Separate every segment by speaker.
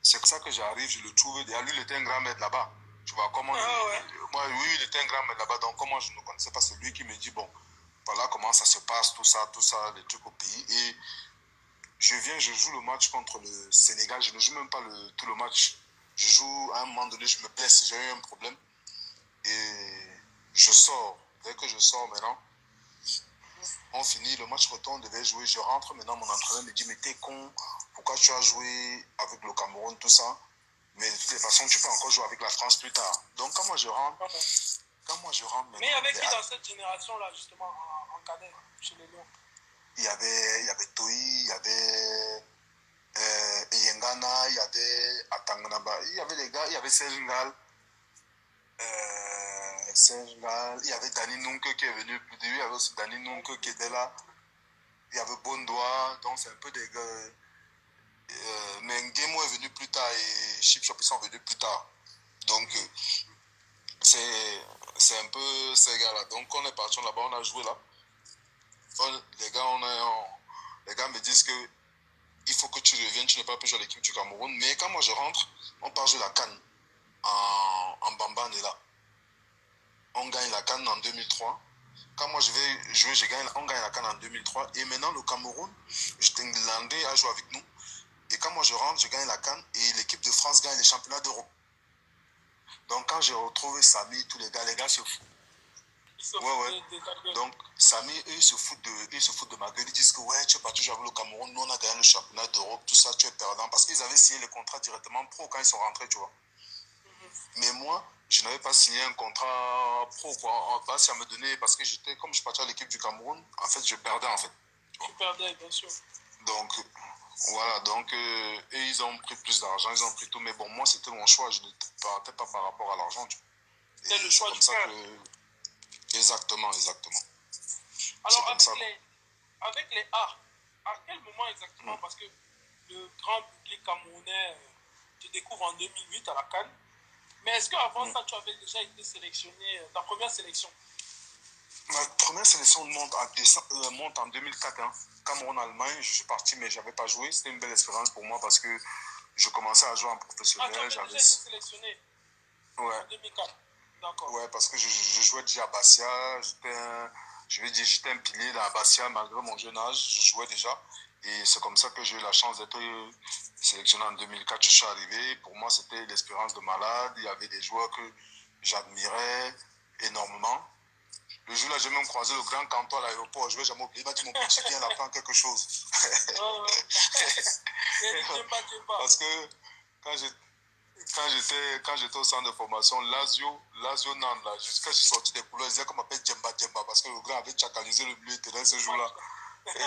Speaker 1: C'est comme ça que j'arrive, je le trouve. Déjà, lui, il était un grand maître là-bas. Tu vois, comment. Moi, oui, il était un grand maître là-bas. Donc, comment je ne connaissais pas, c'est lui qui me dit, bon, voilà comment ça se passe, tout ça, les trucs au pays. Et je joue le match contre le Sénégal. Je ne joue même pas tout le match. Je joue, à un moment donné, je me blesse, j'ai eu un problème. Et je sors. Dès que je sors maintenant, on finit, le match retourne, on devait jouer. Je rentre maintenant, mon entraîneur me dit, mais t'es con, pourquoi tu as joué avec le Cameroun, tout ça? Mais de toutes les façons, tu peux encore jouer avec la France plus tard. Donc, quand moi je rentre maintenant,
Speaker 2: mais il y avait qui dans cette génération-là, justement, en cadet, chez les Lions?
Speaker 1: Il y avait Toi, il y avait Yengana, il y avait Atanganaba, il y avait les gars, il y avait Sergingal, il y avait Dani Nunke qui est venu plus de lui, il y avait aussi Dani Nunke qui était là, il y avait Bondoa, donc c'est un peu des gars. Mais Ngemo est venu plus tard et Chip Shop ils sont venus plus tard. Donc c'est un peu ces gars-là. Donc on est parti là-bas, on a joué là. Les gars me disent que il faut que tu reviennes, tu n'es pas plus jouer à l'équipe du Cameroun. Mais quand moi je rentre, on part jouer la CAN en Bamban et là. On gagne la CAN en 2003. Quand moi je vais jouer, on gagne la CAN en 2003. Et maintenant le Cameroun, l'Angleterre a joué avec nous. Et quand moi je rentre, je gagne la CAN et l'équipe de France gagne les championnats d'Europe. Donc quand j'ai retrouvé Samy, tous les gars se foutent. Ouais. Donc Samy, eux, ils se foutent de ma gueule. Ils disent que ouais, tu es parti jouer avec le Cameroun, nous on a gagné le championnat d'Europe, tout ça, tu es perdant. Parce qu'ils avaient signé les contrats directement pro quand ils sont rentrés, tu vois. Mais moi, je n'avais pas signé un contrat pro, quoi. Ça me donnait, parce que comme je partais à l'équipe du Cameroun, en fait, je perdais, en fait.
Speaker 2: Tu perdais, bien sûr.
Speaker 1: Donc, voilà, donc, et ils ont pris plus d'argent, ils ont pris tout. Mais bon, moi, c'était mon choix, je ne partais pas par rapport à l'argent.
Speaker 2: C'est le choix
Speaker 1: comme ça que... Exactement.
Speaker 2: Alors, avec les A, à quel moment exactement, parce que le grand public camerounais te découvre en 2008 à la CAN, mais est-ce qu'avant ça, tu avais déjà été sélectionné, ta première sélection?
Speaker 1: Ma première sélection monte en 2004. Hein. Cameroun-Allemagne, je suis parti, mais je n'avais pas joué. C'était une belle expérience pour moi parce que je commençais à jouer en professionnel.
Speaker 2: Ah, tu avais déjà été sélectionné en 2004. D'accord.
Speaker 1: Ouais, parce que je jouais déjà à Bastia. J'étais un pilier dans Bastia malgré mon jeune âge. Je jouais déjà. Et c'est comme ça que j'ai eu la chance d'être sélectionné en 2004. Je suis arrivé. Pour moi, c'était l'expérience de malade. Il y avait des joueurs que j'admirais énormément. Le jour-là, j'ai même croisé le grand Canton à l'aéroport. Je ne vais jamais oublier. Il m'a dit, mon petit, viens là, prends quelque chose. Parce que quand j'étais au centre de formation, Lazio Nantes, là, quand je suis sorti des couleurs, je disais qu'on m'appelle Djemba, parce que le grand avait tchakalisé le milieu de terrain ce jour-là. Et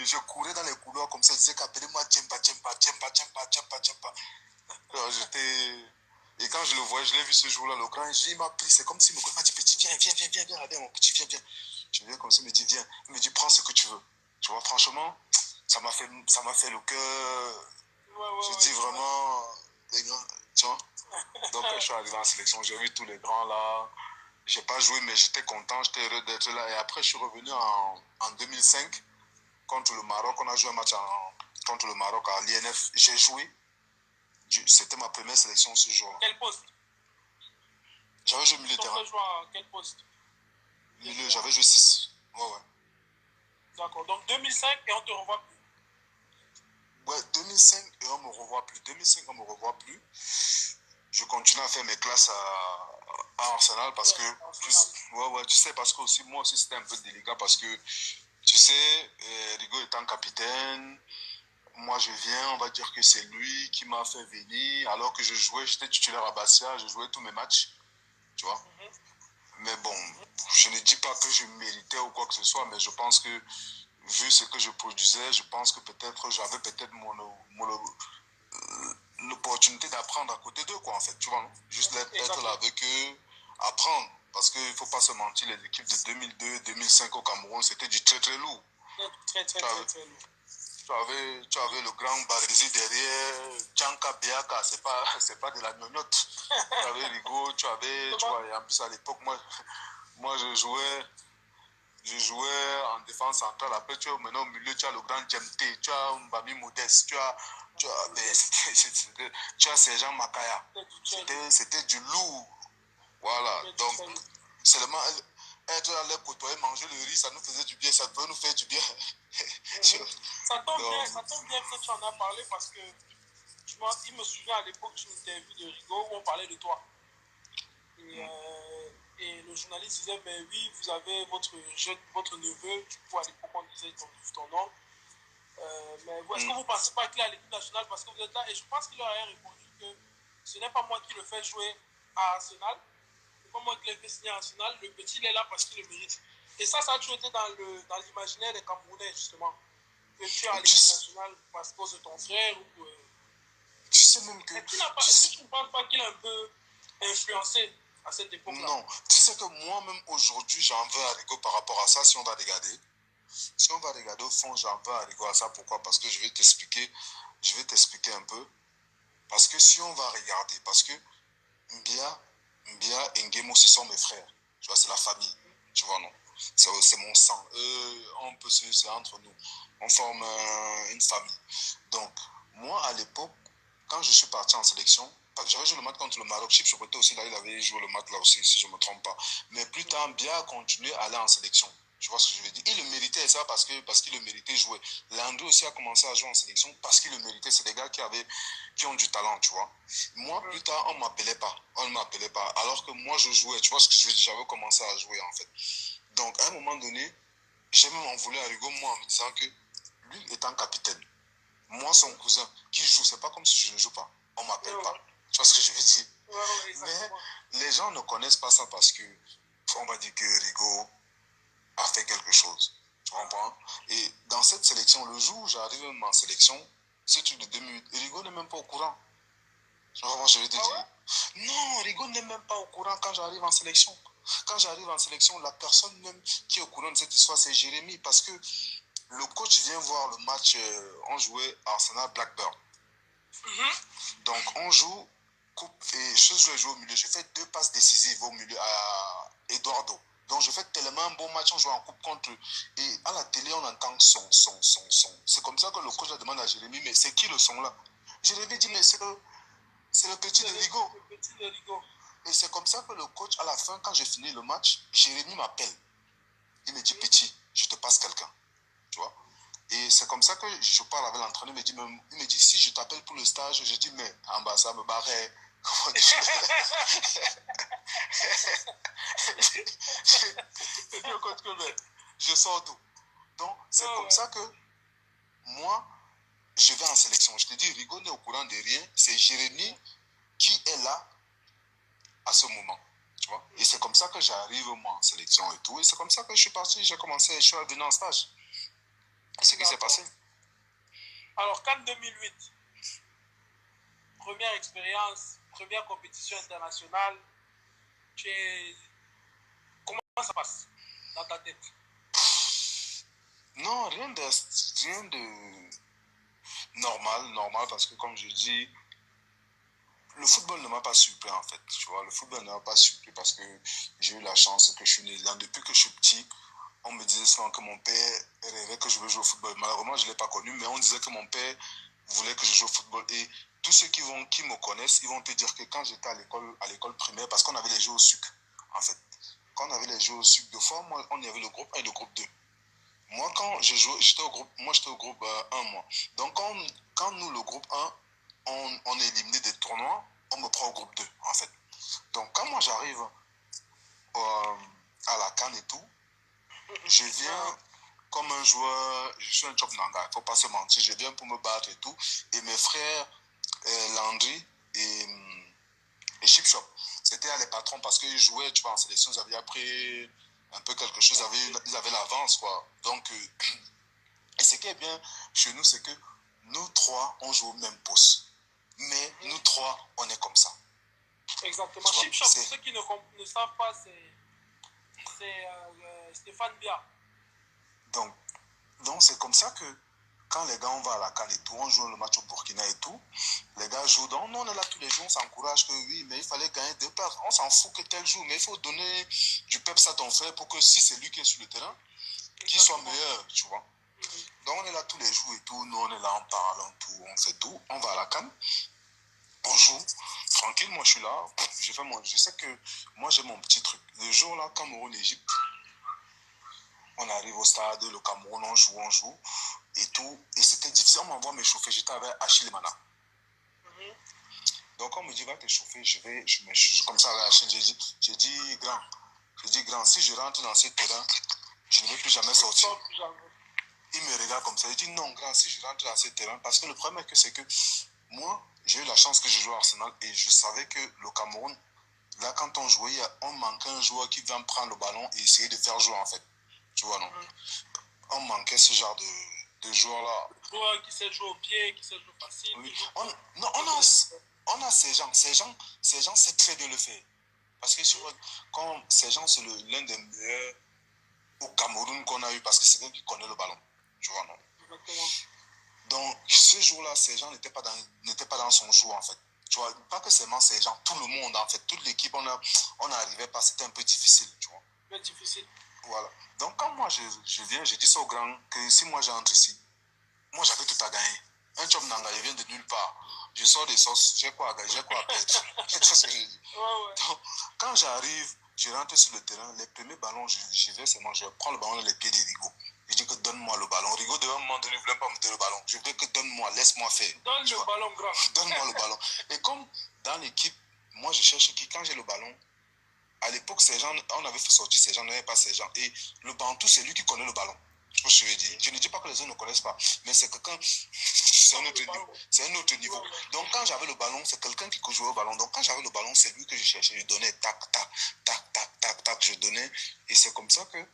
Speaker 1: je courais dans les couloirs comme ça, je disais qu'appelez-moi Djemba. Alors, et quand je le voyais, je l'ai vu ce jour-là, le grand, il m'a pris, c'est comme s'il m'a dit, petit, viens, mon petit, viens. Je viens comme ça, il me dit, viens. Il me dit, prends ce que tu veux. Tu vois, franchement, ça m'a fait le cœur. Je dis vraiment, les grands, tu vois. Donc, quand je suis arrivé en sélection, j'ai vu tous les grands là. J'ai pas joué, mais j'étais content, j'étais heureux d'être là. Et après, je suis revenu en 2005 contre le Maroc. On a joué un match contre le Maroc à l'INF. J'ai joué. C'était ma première sélection ce jour-là.
Speaker 2: Quel poste?
Speaker 1: J'avais joué milieu de terrain.
Speaker 2: Tu as joué à quel poste?
Speaker 1: Milieu, j'avais joué 6. Ouais.
Speaker 2: D'accord. Donc 2005 et on te revoit plus.
Speaker 1: Ouais, 2005 et on me revoit plus. 2005, on me revoit plus. Je continue à faire mes classes à Arsenal parce que... tu sais, parce que aussi, moi aussi, c'était un peu délicat parce que, tu sais, Rigo étant capitaine, moi je viens, on va dire que c'est lui qui m'a fait venir, alors que j'étais titulaire à Bastia, je jouais tous mes matchs, tu vois. Mais bon, je ne dis pas que je méritais ou quoi que ce soit, mais je pense que, vu ce que je produisais, je pense que j'avais l'opportunité d'apprendre à côté d'eux, quoi, en fait, tu vois, non? Juste être là avec eux, apprendre, parce qu'il ne faut pas se mentir, les équipes de 2002-2005 au Cameroun, c'était du très très lourd.
Speaker 2: Très lourd.
Speaker 1: Tu avais le grand Barési derrière, Tchanka Biaka, c'est pas de la gnognotte. Tu avais Rigo, tu vois, et en plus à l'époque, moi je jouais je jouais en défense centrale. Après, tu as maintenant au milieu, tu as le grand Djemté, tu as Mbami Modeste, tu as Sergent Makaya. C'était du lourd. Voilà. Donc, seulement être à leur côtoyer, manger le riz, ça nous faisait du bien, ça peut nous faire du bien.
Speaker 2: Ça tombe bien que tu en as parlé parce que il me souvient à l'époque d'une interview de Rigo où on parlait de toi. Et le journaliste disait, ben oui, vous avez votre neveu, du coup à l'époque on disait ton nom. Mais est-ce que vous ne pensez pas qu'il est à l'équipe nationale parce que vous êtes là? Et je pense qu'il leur a répondu que ce n'est pas moi qui le fais jouer à Arsenal, c'est pas moi qui l'ai fait signer à Arsenal, le petit il est là parce qu'il le mérite. Et ça a toujours été dans l'imaginaire des Camerounais justement. Que tu es à l'équipe nationale parce que c'est ton frère ou...
Speaker 1: Tu sais même que...
Speaker 2: Est-ce que tu ne penses pas qu'il est un peu influencé à cette époque-là?
Speaker 1: Non, tu sais que moi-même aujourd'hui, j'en veux à Rigo par rapport à ça, si on va regarder. Si on va regarder au fond, j'en veux à Rigo à ça. Pourquoi? Parce que je vais t'expliquer un peu. Parce que si on va regarder, parce que Mbia et Ngemo, ce sont mes frères. Tu vois, c'est la famille. Tu vois, non? C'est mon sang. C'est entre nous. On forme une famille. Donc, moi, à l'époque, quand je suis parti en sélection, j'avais joué le match contre le Maroc, Chip Chopote aussi, là, il avait joué le match là aussi, si je ne me trompe pas. Mais plus tard, Mbia a continué à aller en sélection. Tu vois ce que je veux dire? Il le méritait ça parce qu'il le méritait jouer. Landry aussi a commencé à jouer en sélection parce qu'il le méritait. C'est des gars qui ont du talent, tu vois. Moi, plus tard, on ne m'appelait pas. On ne m'appelait pas. Alors que moi, je jouais. Tu vois ce que je veux dire? J'avais commencé à jouer, en fait. Donc, à un moment donné, j'ai même en voulu à Hugo, moi, en me disant que lui étant capitaine, moi, son cousin, qui joue, c'est pas comme si je ne joue pas. On ne m'appelle pas. Tu vois ce que je veux dire? Mais les gens ne connaissent pas ça parce que, on va dire que Rigo a fait quelque chose. Tu comprends? Et dans cette sélection, le jour où j'arrive même en sélection, c'est truc de 2 minutes. Rigo n'est même pas au courant. Tu vois, je vais te dire. Non, Rigo n'est même pas au courant quand j'arrive en sélection. Quand j'arrive en sélection, la personne même qui est au courant de cette histoire, c'est Jérémy. Parce que le coach vient voir le match, on jouait Arsenal-Blackburn. Donc, on joue coupe et je joue au milieu. Je fais 2 passes décisives au milieu à Eduardo. Donc, je fais tellement un bon match, on joue en coupe contre eux. Et à la télé, on entend son. C'est comme ça que le coach demande à Jérémy, mais c'est qui le son là? Jérémy dit, mais c'est le petit de Rigo. Et c'est comme ça que le coach, à la fin, quand j'ai fini le match, Jérémy m'appelle. Il me dit, petit, je te passe quelqu'un. Tu vois? Et c'est comme ça que je parle avec l'entraîneur. Il me dit, si je t'appelle pour le stage, je dis, mais ambassade me barrait. Comment dire? Je dis au coach que je sors d'où? Donc, c'est comme ça que moi, je vais en sélection. Je te dis, Rigo n'est au courant de rien. C'est Jérémy qui est là à ce moment. Tu vois? Et c'est comme ça que j'arrive, moi, en sélection et tout. Et c'est comme ça que je suis parti. Je suis venu en stage. Et ce qui s'est passé.
Speaker 2: Alors, CAN 2008, première expérience, première compétition internationale, comment ça passe dans ta tête?
Speaker 1: Non, rien de normal, parce que comme je dis, le football ne m'a pas surpris en fait, tu vois, le football ne m'a pas surpris parce que j'ai eu la chance que je suis né là. Depuis que je suis petit, on me disait souvent que mon père rêvait que je veux jouer au football. Malheureusement, je ne l'ai pas connu, mais on disait que mon père voulait que je joue au football. Et tous ceux qui me connaissent, ils vont te dire que quand j'étais à l'école primaire, parce qu'on avait les jeux au sucre, en fait. Quand on avait les jeux au sucre, deux fois, moi, on y avait le groupe 1 et le groupe 2. Moi, quand je jouais, j'étais au groupe 1, moi. Donc, quand nous, le groupe 1, on est éliminé des tournois, on me prend au groupe 2, en fait. Donc, quand moi, j'arrive à la CAN et tout, je viens comme un joueur, je suis un Chop Nanga, il ne faut pas se mentir, je viens pour me battre et tout. Et mes frères, Landry et Chip Shop, c'était les patrons parce qu'ils jouaient, tu vois, en sélection, ils avaient appris un peu quelque chose, ils avaient l'avance, quoi. Donc, et ce qui est bien chez nous, c'est que nous trois, on joue au même poste. Mais nous trois, on est comme ça.
Speaker 2: Exactement. Chip Shop, pour ceux qui ne savent pas, c'est Stéphane Bia.
Speaker 1: Donc c'est comme ça que quand les gars, on va à la CAN et tout, on joue le match au Burkina et tout, les gars jouent. Donc, nous, on est là tous les jours, on s'encourage que oui, mais il fallait gagner 2 places. On s'en fout que tel jour, mais il faut donner du peps à ton frère pour que si c'est lui qui est sur le terrain, qui soit meilleur, tu vois. Donc on est là tous les jours et tout, nous on est là, on parle, on tout, on fait tout, on va à la CAN, on joue, tranquille, moi je suis là, je sais que moi j'ai mon petit truc. Le jour là, Cameroun-Égypte, on arrive au stade, le Cameroun, on joue et tout, et c'était difficile, on m'envoie m'échauffer, j'étais avec Achille Mana. Donc on me dit va t'échauffer, comme ça avec Achille, j'ai dit grand, si je rentre dans ce terrain, je ne vais plus jamais sortir. Il me regarde comme ça, il dit non grand, si je rentre dans ce terrain, parce que le problème c'est que moi, j'ai eu la chance que je joue à Arsenal et je savais que le Cameroun, là quand on jouait, on manquait un joueur qui vient prendre le ballon et essayer de faire jouer en fait. Tu vois, non? On manquait ce genre de joueurs-là.
Speaker 2: Joueur qui sait jouer au pied, qui sait jouer facile. Oui.
Speaker 1: On a ces gens, c'est très bien le faire. Parce que quand ces gens, c'est l'un des meilleurs au Cameroun qu'on a eu, parce que c'est quelqu'un qui connaît le ballon. Tu vois, non?
Speaker 2: Exactement.
Speaker 1: Donc, ce jour-là, ces gens n'étaient pas dans son jour, en fait. Tu vois, pas que seulement ces gens, tout le monde, en fait, toute l'équipe, on n'arrivait pas, c'était un peu difficile, tu vois.
Speaker 2: Très difficile.
Speaker 1: Voilà. Donc, quand moi, je viens, je dis ça au grand, que si moi j'entre ici, moi j'avais tout à gagner. Un job nanga, il vient de nulle part. Je sors des sauces, j'ai quoi à gagner, j'ai quoi à perdre. C'est ce que je dis.
Speaker 2: Ouais.
Speaker 1: Donc, quand j'arrive, je rentre sur le terrain, les premiers ballons, je vais seulement, je prends le ballon dans les pieds des Rigo. Je dis que donne-moi le ballon. Rigo, de un moment donné, ne voulait pas me donner le ballon. Je veux que donne-moi, laisse-moi faire.
Speaker 2: Donne le ballon grand.
Speaker 1: Donne-moi le ballon. Et comme dans l'équipe, moi je cherche qui, quand j'ai le ballon, à l'époque, ces gens, on avait fait sortir ces gens, on n'avait pas ces gens. Et le Bantou, c'est lui qui connaît le ballon. Je veux dire. Je ne dis pas que les autres ne connaissent pas, mais c'est quelqu'un, c'est un autre niveau. Donc quand j'avais le ballon, c'est quelqu'un qui jouait au ballon. Donc quand j'avais le ballon, c'est lui que je cherchais. Je donnais tac, tac, tac, tac, tac, tac, je donnais. Et c'est comme ça que,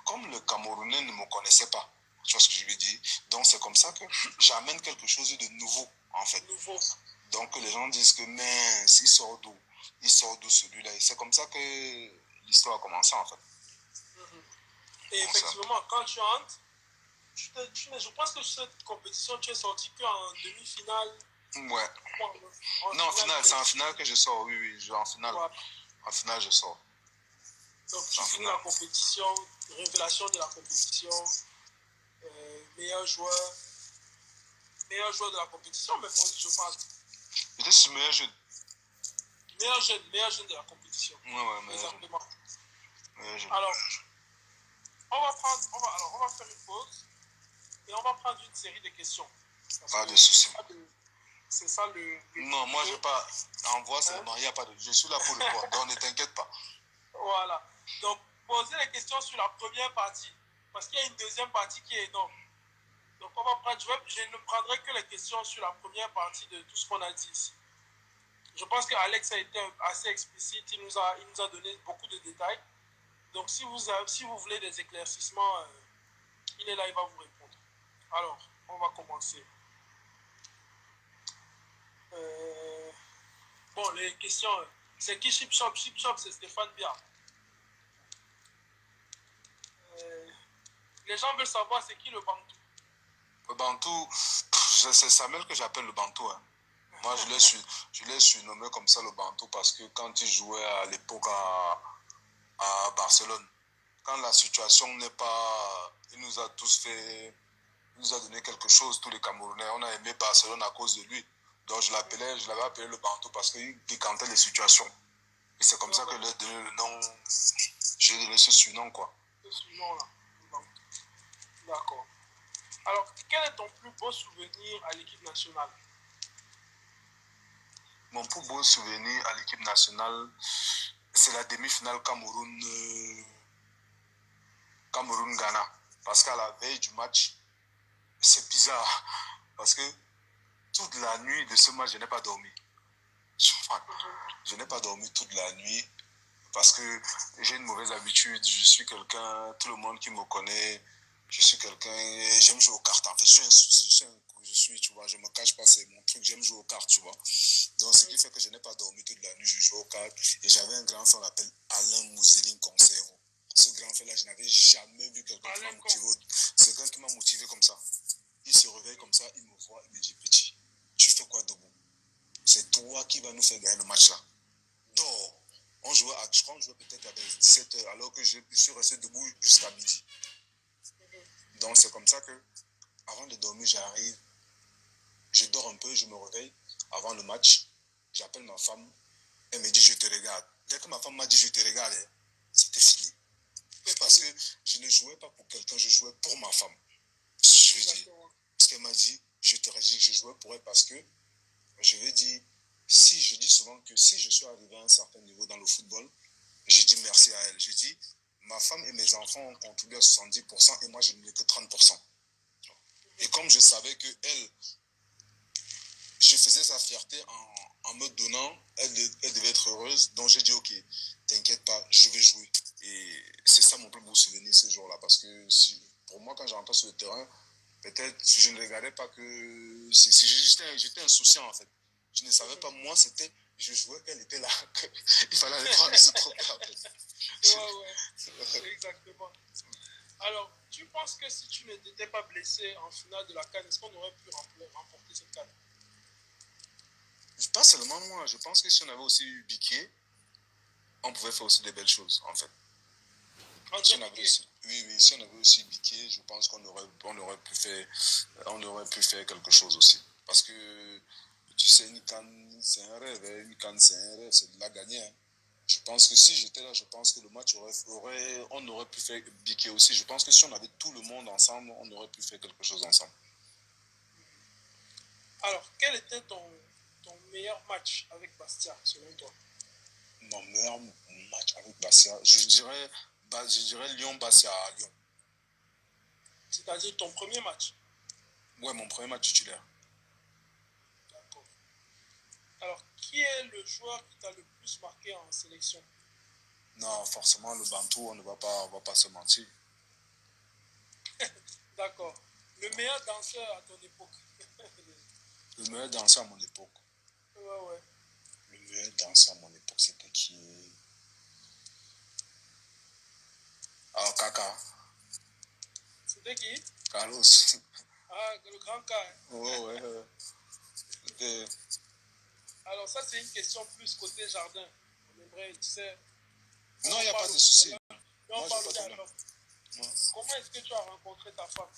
Speaker 1: comme le Camerounais ne me connaissait pas, tu vois ce que je veux dire. Donc c'est comme ça que j'amène quelque chose de nouveau, en fait. Donc les gens disent que, mais s'il sort d'où? Il sort d'où celui-là? Et c'est comme ça que l'histoire a commencé, en fait.
Speaker 2: Et effectivement, quand tu entres, je pense que cette compétition, tu es sorti qu'en demi-finale.
Speaker 1: Ouais. Non, en finale, c'est en finale que je sors, oui, en finale. Ouais. En finale, je sors.
Speaker 2: Donc, tu finis la compétition, révélation de la compétition, meilleur joueur de la compétition, mais moi, je pense.
Speaker 1: J'étais sur meilleur jeune.
Speaker 2: Meilleur jeune de la compétition.
Speaker 1: Ouais,
Speaker 2: exactement.
Speaker 1: Meilleur jeune.
Speaker 2: Alors, on va faire une pause et on va prendre une série de questions.
Speaker 1: Pas de soucis.
Speaker 2: C'est ça le.
Speaker 1: Non, moi, je n'ai pas. Envoie seulement, il n'y a pas de. Je suis là pour le voir, donc ne t'inquiète pas.
Speaker 2: Voilà. Donc, posez les questions sur la première partie, parce qu'il y a une deuxième partie qui est énorme. Donc, on va prendre. Je ne prendrai que les questions sur la première partie de tout ce qu'on a dit ici. Je pense qu'Alex a été assez explicite, il nous a donné beaucoup de détails. Donc, si vous voulez des éclaircissements, il est là, il va vous répondre. Alors, on va commencer. Bon, les questions, c'est qui Chip Shop? Chip Shop, c'est Stéphane Bia. Les gens veulent savoir c'est qui le Bantou.
Speaker 1: Le Bantou, c'est Samuel que j'appelle le Bantou. Hein. Moi, je l'ai surnommé comme ça le Bantou parce que quand il jouait à l'époque à Barcelone, quand la situation n'est pas... Il nous a donné quelque chose, tous les Camerounais. On a aimé Barcelone à cause de lui. Donc je l'avais appelé le Bantou parce qu'il piquantait les situations. Et c'est comme ça que j'ai donné le nom, j'ai donné ce surnom, quoi.
Speaker 2: Ce surnom-là, le Bantou. D'accord. Alors, quel est ton plus beau souvenir à l'équipe nationale?
Speaker 1: Mon plus beau souvenir à l'équipe nationale, c'est la demi-finale Cameroun-Ghana. Parce qu'à la veille du match, c'est bizarre. Parce que toute la nuit de ce match, je n'ai pas dormi. Je n'ai pas dormi toute la nuit parce que j'ai une mauvaise habitude. Je suis quelqu'un, tout le monde qui me connaît, je suis quelqu'un, j'aime jouer aux cartes. En fait, tu vois, je me cache pas, c'est mon truc, j'aime jouer aux cartes, tu vois. Donc, ce qui fait que je n'ai pas dormi toute la nuit, je joue aux cartes. Et j'avais un grand frère, on l'appelle Alain Mouzeline Conservo. Ce grand frère-là, je n'avais jamais vu quelqu'un qui m'a motivé. C'est quelqu'un qui m'a motivé comme ça. Il se réveille comme ça, il me voit, il me dit, petit, tu fais quoi debout? C'est toi qui vas nous faire gagner le match là. Donc, je crois qu'on jouait peut-être à 17h, alors que je suis resté debout jusqu'à midi. Donc c'est comme ça que, avant de dormir, j'arrive, je dors un peu, je me réveille. Avant le match, j'appelle ma femme, elle me dit je te regarde. Dès que ma femme m'a dit je te regarde, c'était fini. Parce que je ne jouais pas pour quelqu'un, je jouais pour ma femme. Je veux dire, parce qu'elle m'a dit je te regarde, je jouais pour elle parce que, je veux dire, si je dis souvent que si je suis arrivé à un certain niveau dans le football, je dis merci à elle. Je dis, ma femme et mes enfants ont contribué à 70% et moi je n'ai que 30%. Et comme je savais que elle, je faisais sa fierté en me donnant, elle devait être heureuse, donc j'ai dit ok, t'inquiète pas, je vais jouer. Et c'est ça mon plus beau souvenir ce jour-là, parce que pour moi quand j'entrais sur le terrain, peut-être je ne regardais pas que j'étais insouciant en fait. Je ne savais pas, moi c'était, je jouais qu'elle était là, il fallait aller prendre ce trophée en fait.
Speaker 2: Ouais, exactement. Alors, tu penses que si tu ne t'étais pas blessé en finale de la CAN, est-ce qu'on aurait pu remporter cette CAN?
Speaker 1: Pas seulement moi, je pense que si on avait aussi eu Biquet, on pouvait faire aussi des belles choses en fait. Si on avait aussi, oui, si on avait aussi Biquet, je pense qu'on aurait pu faire quelque chose aussi. Parce que, tu sais, une canne, c'est un rêve, une canne, c'est un rêve, c'est de la gagner. Hein. Je pense que si j'étais là, je pense que le match on aurait pu faire Biquet aussi. Je pense que si on avait tout le monde ensemble, on aurait pu faire quelque chose ensemble.
Speaker 2: Alors, quel était ton meilleur match avec Bastia, selon toi?
Speaker 1: Mon meilleur match avec Bastia, je dirais Lyon-Bastia à Lyon.
Speaker 2: C'est-à-dire ton premier match?
Speaker 1: Ouais, mon premier match titulaire.
Speaker 2: D'accord. Alors, qui est le joueur qui t'a le plus marqué en sélection?
Speaker 1: Non, forcément, le Bantou, on va pas se mentir.
Speaker 2: D'accord. Le meilleur danseur à ton époque?
Speaker 1: Le meilleur danseur à mon époque?
Speaker 2: Ouais.
Speaker 1: Le meilleur danseur à mon époque, c'était qui? Ah, Kaka.
Speaker 2: C'était qui?
Speaker 1: Carlos.
Speaker 2: Ah, le grand cas.
Speaker 1: Ouais.
Speaker 2: Alors ça, c'est une question plus côté jardin. On aimerait, tu sais...
Speaker 1: Non, il n'y a pas de souci.
Speaker 2: Moi, je pas de problème. Comment est-ce que tu as rencontré ta femme?